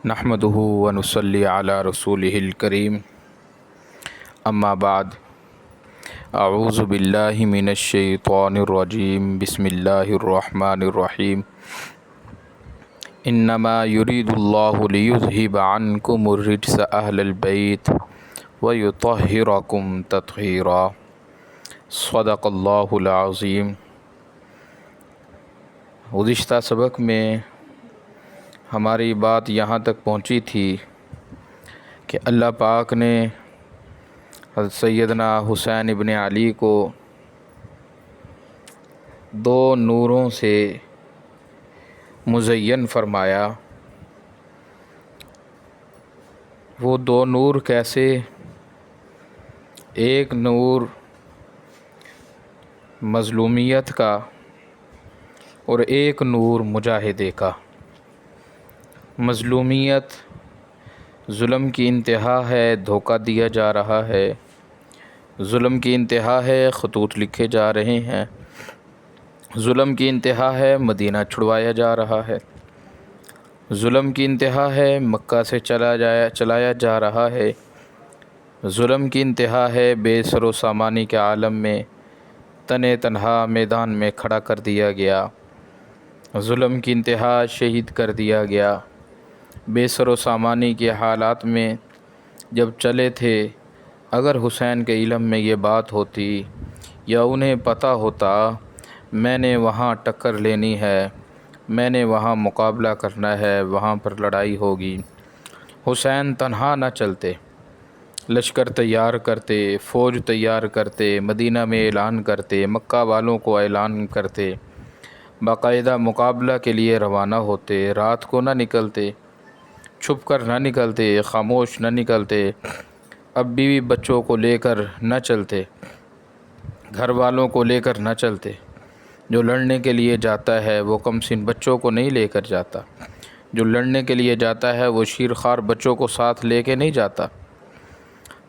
نحمده ونصلي على رسوله الكريم اما بعد اعوذ باللہ من الشیطان الرجیم بسم اللہ الرحمن الرحیم انما يريد الله ليذهب عنكم الرجس اهل البيت ويطهركم تطہیرا صدق اللہ العظیم۔ گزشتہ سبق میں ہماری بات یہاں تک پہنچی تھی کہ اللہ پاک نے حضرت سیدنا حسین ابن علی کو دو نوروں سے مزین فرمایا۔ وہ دو نور کیسے؟ ایک نور مظلومیت کا اور ایک نور مجاہدے کا۔ مظلومیت ظلم کی انتہا ہے، دھوکہ دیا جا رہا ہے، ظلم کی انتہا ہے، خطوط لکھے جا رہے ہیں، ظلم کی انتہا ہے، مدینہ چھڑوایا جا رہا ہے، ظلم کی انتہا ہے، مکہ سے چلایا جا رہا ہے، ظلم کی انتہا ہے، بے سر و سامانی کے عالم میں تنے تنہا میدان میں کھڑا کر دیا گیا، ظلم کی انتہا شہید کر دیا گیا۔ بے سر و سامانی کے حالات میں جب چلے تھے، اگر حسین کے علم میں یہ بات ہوتی یا انہیں پتہ ہوتا میں نے وہاں ٹکر لینی ہے، میں نے وہاں مقابلہ کرنا ہے، وہاں پر لڑائی ہوگی، حسین تنہا نہ چلتے، لشکر تیار کرتے، فوج تیار کرتے، مدینہ میں اعلان کرتے، مکہ والوں کو اعلان کرتے، باقاعدہ مقابلہ کے لیے روانہ ہوتے، رات کو نہ نکلتے، چھپ کر نہ نکلتے، خاموش نہ نکلتے، اب بیوی بچوں کو لے کر نہ چلتے، گھر والوں کو لے کر نہ چلتے۔ جو لڑنے کے لیے جاتا ہے وہ کم سن بچوں کو نہیں لے کر جاتا، جو لڑنے کے لیے جاتا ہے وہ شیرخوار بچوں کو ساتھ لے کے نہیں جاتا،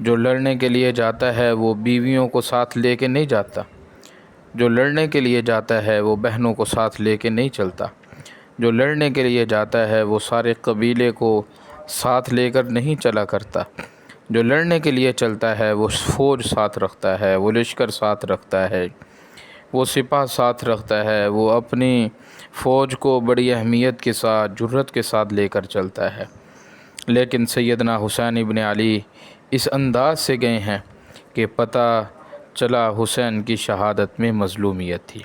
جو لڑنے کے لیے جاتا ہے وہ بیویوں کو ساتھ لے کے نہیں جاتا، جو لڑنے کے لیے جاتا ہے وہ بہنوں کو ساتھ لے کے نہیں چلتا، جو لڑنے کے لیے جاتا ہے وہ سارے قبیلے کو ساتھ لے کر نہیں چلا کرتا، جو لڑنے کے لیے چلتا ہے وہ فوج ساتھ رکھتا ہے، وہ لشکر ساتھ رکھتا ہے، وہ سپاہ ساتھ رکھتا ہے، وہ اپنی فوج کو بڑی اہمیت کے ساتھ، جرأت کے ساتھ لے کر چلتا ہے۔ لیکن سیدنا حسین ابن علی اس انداز سے گئے ہیں کہ پتہ چلا حسین کی شہادت میں مظلومیت تھی،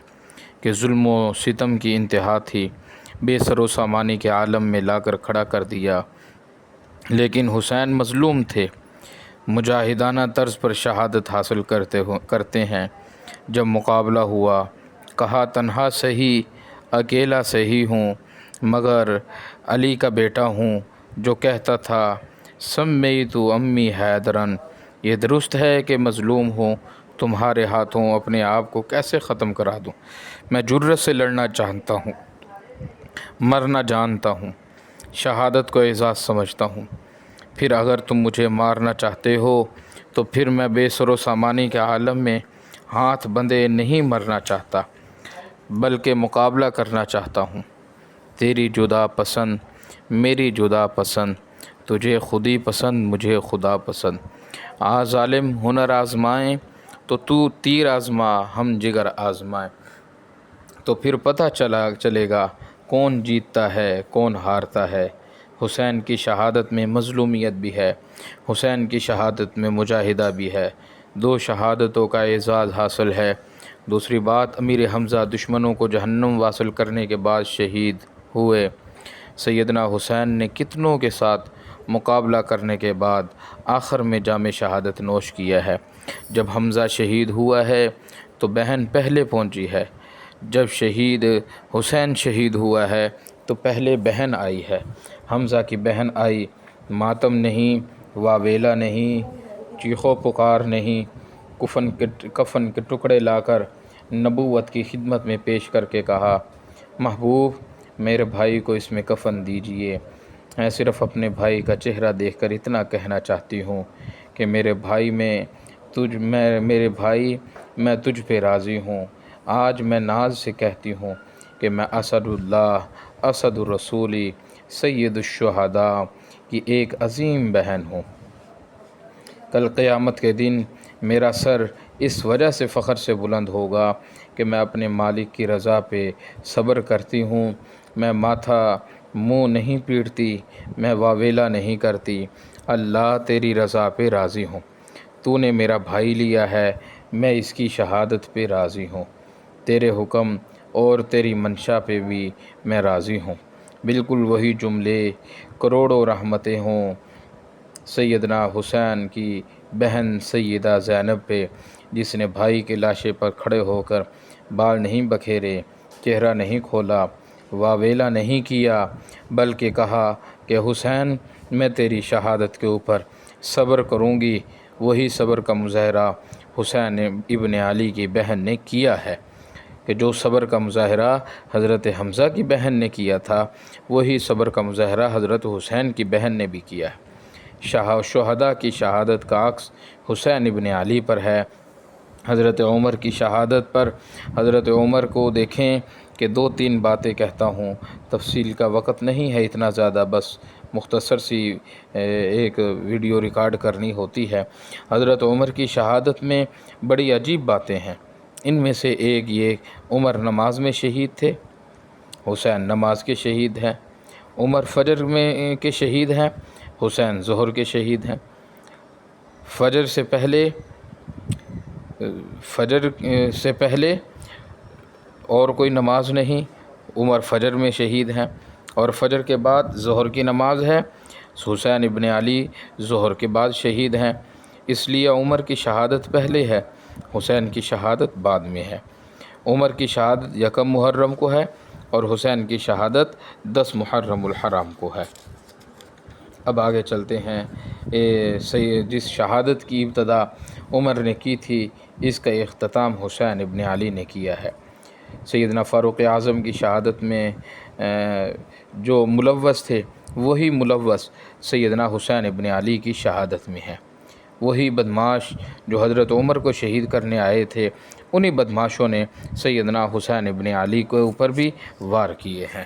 کہ ظلم و ستم کی انتہا تھی، بے سر و سامانی کے عالم میں لا کر کھڑا کر دیا۔ لیکن حسین مظلوم تھے، مجاہدانہ طرز پر شہادت حاصل کرتے ہیں۔ جب مقابلہ ہوا، کہا تنہا سہی اکیلا سہی ہوں، مگر علی کا بیٹا ہوں، جو کہتا تھا سمیت امی حیدرن، یہ درست ہے کہ مظلوم ہوں، تمہارے ہاتھوں اپنے آپ کو کیسے ختم کرا دوں، میں جرأت سے لڑنا چاہتا ہوں، مرنا جانتا ہوں، شہادت کو اعزاز سمجھتا ہوں، پھر اگر تم مجھے مارنا چاہتے ہو تو پھر میں بے سر و سامانی کے عالم میں ہاتھ بندھے نہیں مرنا چاہتا، بلکہ مقابلہ کرنا چاہتا ہوں۔ تیری جدا پسند میری جدا پسند، تجھے خودی پسند مجھے خدا پسند، ظالم ہنر آزمائیں تو تیر آزما، ہم جگر آزمائیں، تو پھر پتہ چلے گا کون جیتتا ہے کون ہارتا ہے۔ حسین کی شہادت میں مظلومیت بھی ہے، حسین کی شہادت میں مجاہدہ بھی ہے، دو شہادتوں کا اعزاز حاصل ہے۔ دوسری بات، امیر حمزہ دشمنوں کو جہنم واصل کرنے کے بعد شہید ہوئے۔ سیدنا حسین نے کتنوں کے ساتھ مقابلہ کرنے کے بعد آخر میں جام شہادت نوش کیا ہے۔ جب حمزہ شہید ہوا ہے تو بہن پہلے پہنچی ہے، جب حسین شہید ہوا ہے تو پہلے بہن آئی ہے، حمزہ کی بہن آئی، ماتم نہیں، واویلا نہیں، چیخو پکار نہیں، کفن کے ٹکڑے لا کر نبوت کی خدمت میں پیش کر کے کہا محبوب میرے بھائی کو اس میں کفن دیجئے، میں صرف اپنے بھائی کا چہرہ دیکھ کر اتنا کہنا چاہتی ہوں کہ میرے بھائی میں تجھ پہ راضی ہوں۔ آج میں ناز سے کہتی ہوں کہ میں اسد اللہ اسد الرسولی سید الشہداء کی ایک عظیم بہن ہوں۔ کل قیامت کے دن میرا سر اس وجہ سے فخر سے بلند ہوگا کہ میں اپنے مالک کی رضا پہ صبر کرتی ہوں، میں ماتھا منہ نہیں پیٹتی، میں واویلا نہیں کرتی۔ اللہ تیری رضا پہ راضی ہوں، تو نے میرا بھائی لیا ہے، میں اس کی شہادت پہ راضی ہوں، تیرے حکم اور تیری منشا پہ بھی میں راضی ہوں۔ بالکل وہی جملے کروڑوں رحمتیں ہوں سیدنا حسین کی بہن سیدہ زینب پہ، جس نے بھائی کے لاشے پر کھڑے ہو کر بال نہیں بکھیرے، چہرہ نہیں کھولا، واویلا نہیں کیا، بلکہ کہا کہ حسین میں تیری شہادت کے اوپر صبر کروں گی۔ وہی صبر کا مظاہرہ حسین ابن علی کی بہن نے کیا ہے کہ جو صبر کا مظاہرہ حضرت حمزہ کی بہن نے کیا تھا، وہی صبر کا مظاہرہ حضرت حسین کی بہن نے بھی کیا ہے۔ شہداء کی شہادت کا عکس حسین ابن علی پر ہے۔ حضرت عمر کی شہادت پر حضرت عمر کو دیکھیں کہ 2-3 باتیں کہتا ہوں، تفصیل کا وقت نہیں ہے اتنا زیادہ، بس مختصر سی ایک ویڈیو ریکارڈ کرنی ہوتی ہے۔ حضرت عمر کی شہادت میں بڑی عجیب باتیں ہیں۔ ان میں سے ایک یہ، عمر نماز میں شہید تھے، حسین نماز کے شہید ہیں۔ عمر فجر میں کے شہید ہیں، حسین ظہر کے شہید ہیں۔ فجر سے پہلے اور کوئی نماز نہیں، عمر فجر میں شہید ہیں، اور فجر کے بعد ظہر کی نماز ہے، حسین ابن علی ظہر کے بعد شہید ہیں۔ اس لیے عمر کی شہادت پہلے ہے، حسین کی شہادت بعد میں ہے۔ عمر کی شہادت 1 محرم کو ہے اور حسین کی شہادت 10 محرم الحرام کو ہے۔ اب آگے چلتے ہیں۔ جس شہادت کی ابتدا عمر نے کی تھی، اس کا اختتام حسین ابن علی نے کیا ہے۔ سیدنا فاروق اعظم کی شہادت میں جو ملوث تھے، وہی ملوث سیدنا حسین ابن علی کی شہادت میں ہے۔ وہی بدماش جو حضرت عمر کو شہید کرنے آئے تھے، انہی بدماشوں نے سیدنا حسین ابن علی کے اوپر بھی وار کیے ہیں۔